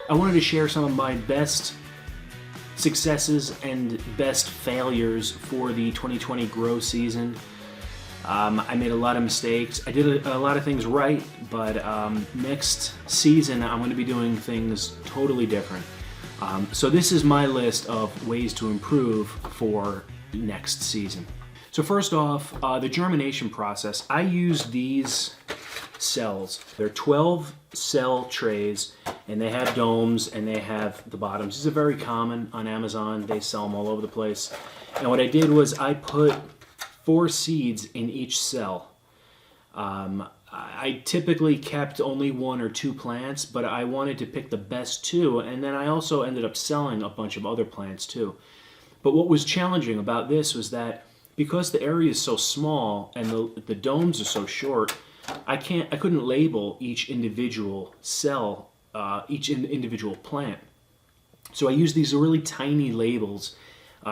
I wanted to share some of my best successes and best failures for the 2020 grow season. I made a lot of mistakes. I did a lot of things right, but next season I'm going to be doing things totally different. So this is my list of ways to improve for next season. So first off, the germination process. I use these cells. They're 12 cell trays, and they have domes and they have the bottoms. These are very common on Amazon. They sell them all over the place. And what I did was I put 4 seeds in each cell. I typically kept only 1 or 2 plants, but I wanted to pick the best 2, and then I also ended up selling a bunch of other plants too. But what was challenging about this was that because the area is so small and the domes are so short, I couldn't label each individual cell, each individual plant. So I used these really tiny labels,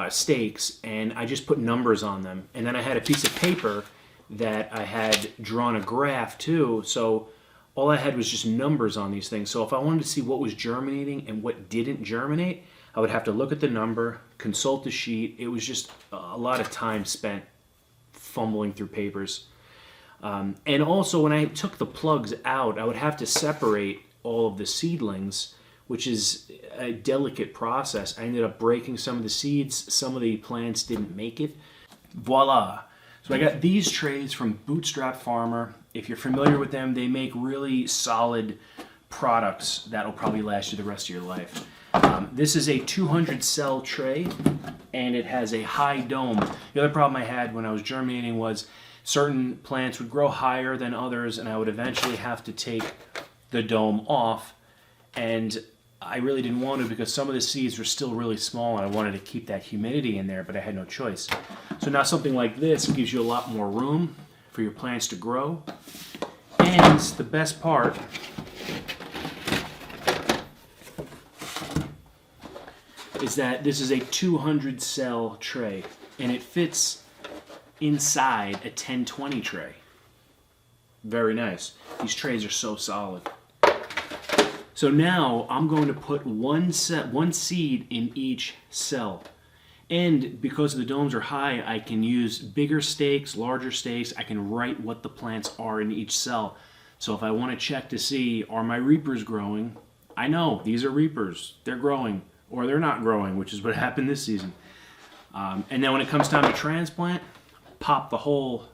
stakes, and I just put numbers on them. And then I had a piece of paper that I had drawn a graph too, so all I had was just numbers on these things. So if I wanted to see what was germinating and what didn't germinate, I would have to look at the number, consult the sheet. It was just a lot of time spent fumbling through papers. And also when I took the plugs out, I would have to separate all of the seedlings, which is a delicate process. I ended up breaking some of the seeds. Some of the plants didn't make it. Voila. So I got these trays from Bootstrap Farmer. If you're familiar with them, they make really solid products that'll probably last you the rest of your life. This is a 200 cell tray, and it has a high dome. The other problem I had when I was germinating was certain plants would grow higher than others, and I would eventually have to take the dome off, and I really didn't want to because some of the seeds were still really small and I wanted to keep that humidity in there, but I had no choice. So now something like this gives you a lot more room for your plants to grow. And the best part is that this is a 200 cell tray and it fits inside a 1020 tray. Very nice. These trays are so solid. So now I'm going to put one seed in each cell. And because the domes are high, I can use bigger stakes, larger stakes. I can write what the plants are in each cell. So if I want to check to see, are my reapers growing? I know these are reapers. They're growing, or they're not growing, which is what happened this season. And then when it comes time to transplant, pop the whole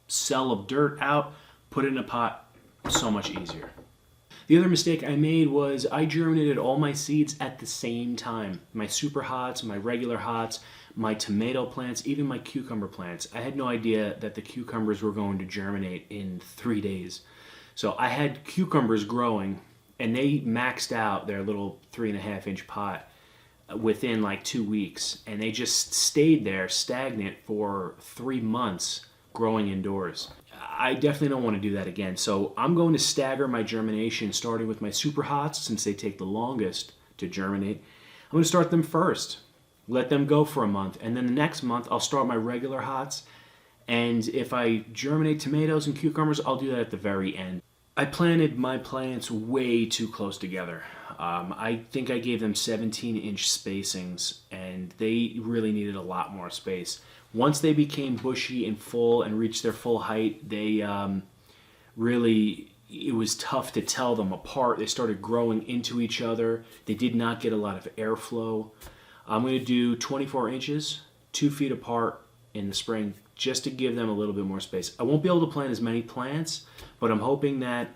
cell of dirt out, put it in a pot. So much easier. The other mistake I made was I germinated all my seeds at the same time. My super hots, my regular hots, my tomato plants, even my cucumber plants. I had no idea that the cucumbers were going to germinate in 3 days. So I had cucumbers growing and they maxed out their little 3.5-inch pot within like 2 weeks. And they just stayed there stagnant for 3 months growing indoors. I definitely don't want to do that again. So I'm going to stagger my germination, starting with my super hots since they take the longest to germinate. I'm going to start them first, let them go for a month, and then the next month I'll start my regular hots. And if I germinate tomatoes and cucumbers, I'll do that at the very end. I planted my plants way too close together. I think I gave them 17-inch spacings, and they really needed a lot more space. Once they became bushy and full and reached their full height, they it was tough to tell them apart. They started growing into each other. They did not get a lot of airflow. I'm going to do 24 inches, 2 feet apart in the spring, just to give them a little bit more space. I won't be able to plant as many plants, but I'm hoping that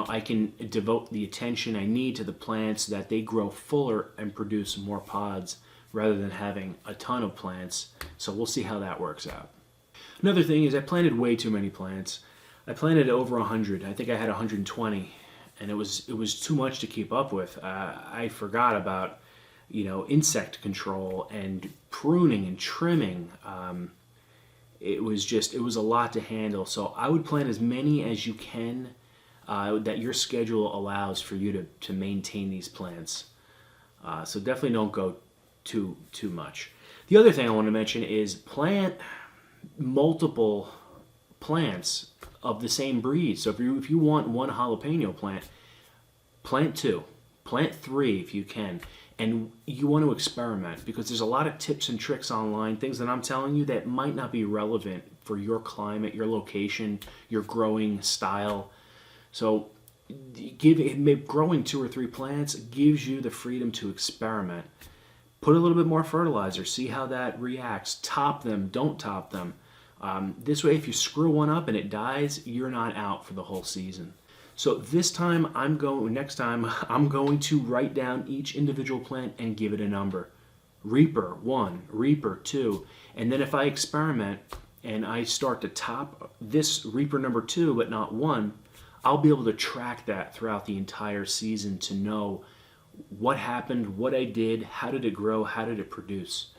I can devote the attention I need to the plants so that they grow fuller and produce more pods rather than having a ton of plants. So we'll see how that works out. Another thing is I planted way too many plants. I planted over 100. I think I had 120, and it was too much to keep up with. I forgot about insect control and pruning and trimming. It was a lot to handle. So I would plant as many as you can that your schedule allows for you to maintain these plants. So definitely don't go too much. The other thing I want to mention is plant multiple plants of the same breed. So if you want one jalapeno plant, plant 2. Plant 3 if you can. And you want to experiment, because there's a lot of tips and tricks online, things that I'm telling you that might not be relevant for your climate, your location, your growing style. So growing 2 or 3 plants gives you the freedom to experiment. Put a little bit more fertilizer, see how that reacts. Top them, don't top them. This way, if you screw one up and it dies, you're not out for the whole season. So next time I'm going to write down each individual plant and give it a number. Reaper 1, Reaper 2, and then if I experiment and I start to top this Reaper number 2 but not 1, I'll be able to track that throughout the entire season to know what happened, what I did, how did it grow, how did it produce.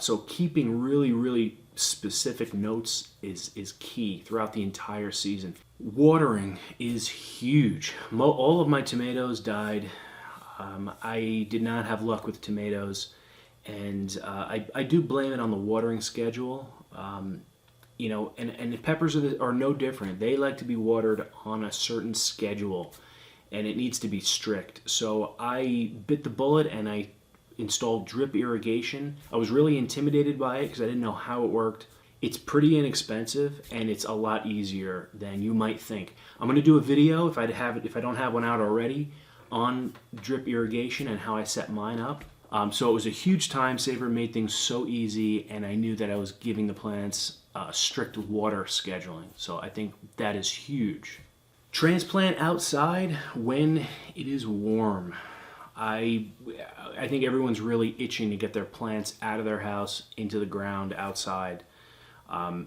So keeping really, really specific notes is key throughout the entire season. Watering is huge. All of my tomatoes died. I did not have luck with tomatoes, and I do blame it on the watering schedule. And the peppers are no different. They like to be watered on a certain schedule, and it needs to be strict. So I bit the bullet and I installed drip irrigation. I was really intimidated by it because I didn't know how it worked. It's pretty inexpensive and it's a lot easier than you might think. I'm going to do a video if I don't have one out already on drip irrigation and how I set mine up. So it was a huge time saver, made things so easy, and I knew that I was giving the plants strict water scheduling. So I think that is huge. Transplant outside when it is warm. I think everyone's really itching to get their plants out of their house, into the ground, outside.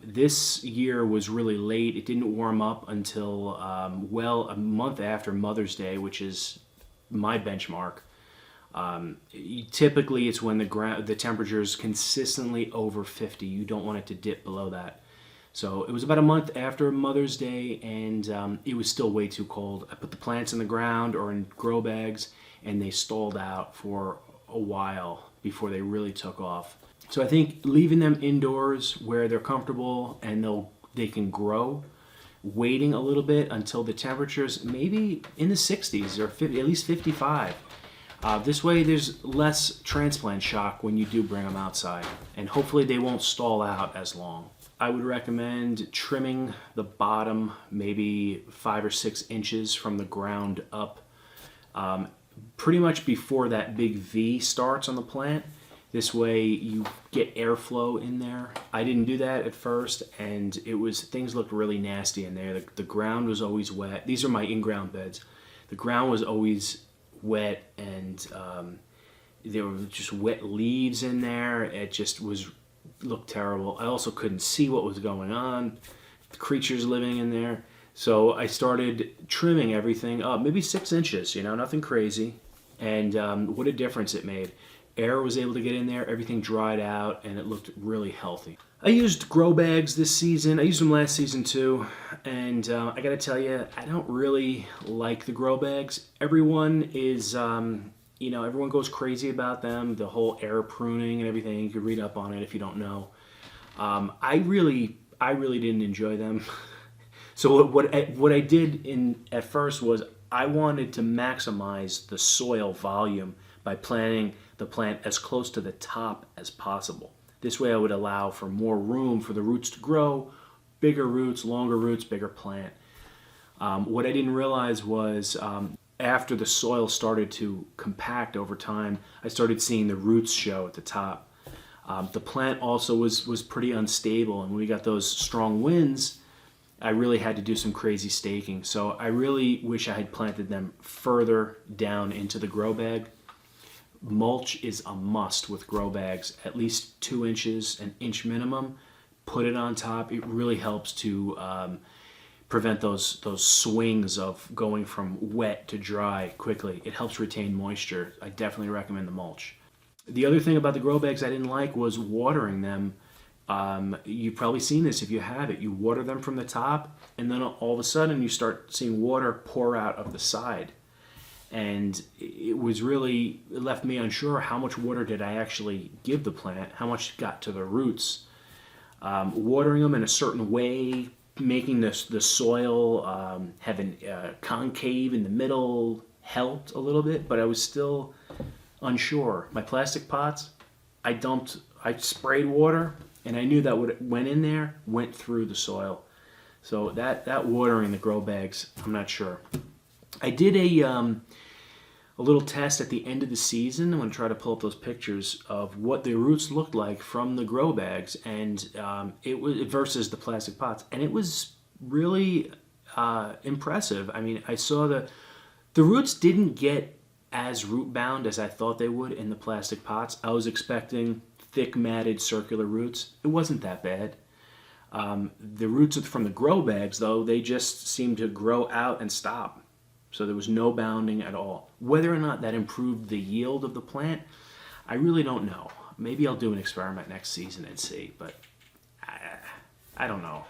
This year was really late. It didn't warm up until, a month after Mother's Day, which is my benchmark. Typically, it's when the temperature is consistently over 50. You don't want it to dip below that. So it was about a month after Mother's Day, and it was still way too cold. I put the plants in the ground or in grow bags, and they stalled out for a while before they really took off. So I think leaving them indoors where they're comfortable and they can grow, waiting a little bit until the temperatures maybe in the 60s or 50, at least 55. This way there's less transplant shock when you do bring them outside, and hopefully they won't stall out as long. I would recommend trimming the bottom maybe 5 or 6 inches from the ground up, pretty much before that big V starts on the plant. This way you get airflow in there. I didn't do that at first, and things looked really nasty in there. The ground was always wet. These are my in-ground beds. The ground was always wet, and there were just wet leaves in there. It just looked terrible. I also couldn't see what was going on. The creatures living in there. So I started trimming everything up, maybe 6 inches, nothing crazy. And what a difference it made. Air was able to get in there, everything dried out, and it looked really healthy. I used grow bags this season. I used them last season too, and I gotta tell you, I don't really like the grow bags. Everyone is, everyone goes crazy about them, the whole air pruning and everything. You can read up on it if you don't know. I really didn't enjoy them. So what I did at first was I wanted to maximize the soil volume by planting the plant as close to the top as possible. This way I would allow for more room for the roots to grow, bigger roots, longer roots, bigger plant. What I didn't realize was after the soil started to compact over time, I started seeing the roots show at the top. The plant also was pretty unstable, and when we got those strong winds, I really had to do some crazy staking. So I really wish I had planted them further down into the grow bag. Mulch is a must with grow bags, at least 2 inches, an inch minimum. Put it on top. It really helps to prevent those swings of going from wet to dry quickly. It helps retain moisture. I definitely recommend the mulch. The other thing about the grow bags I didn't like was watering them. You've probably seen this if you have it. You water them from the top, and then all of a sudden you start seeing water pour out of the side. And it left me unsure how much water did I actually give the plant, how much got to the roots. Watering them in a certain way, making the soil have a concave in the middle, helped a little bit, but I was still unsure. My plastic pots, I sprayed water, and I knew that what went in there went through the soil. So that watering the grow bags, I'm not sure. I did a little test at the end of the season. I'm going to try to pull up those pictures of what the roots looked like from the grow bags, and it was versus the plastic pots, and it was really impressive. I mean, I saw the roots didn't get as root bound as I thought they would in the plastic pots. I was expecting thick matted circular roots. It wasn't that bad. The roots from the grow bags, though, they just seemed to grow out and stop. So there was no bounding at all. Whether or not that improved the yield of the plant, I really don't know. Maybe I'll do an experiment next season and see, but I don't know.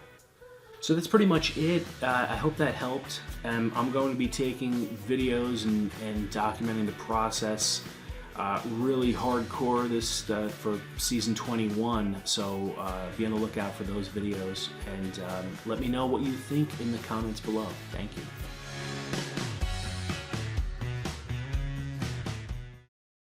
So that's pretty much it. I hope that helped. I'm going to be taking videos and documenting the process really hardcore this for season 21, so be on the lookout for those videos, and let me know what you think in the comments below. Thank you.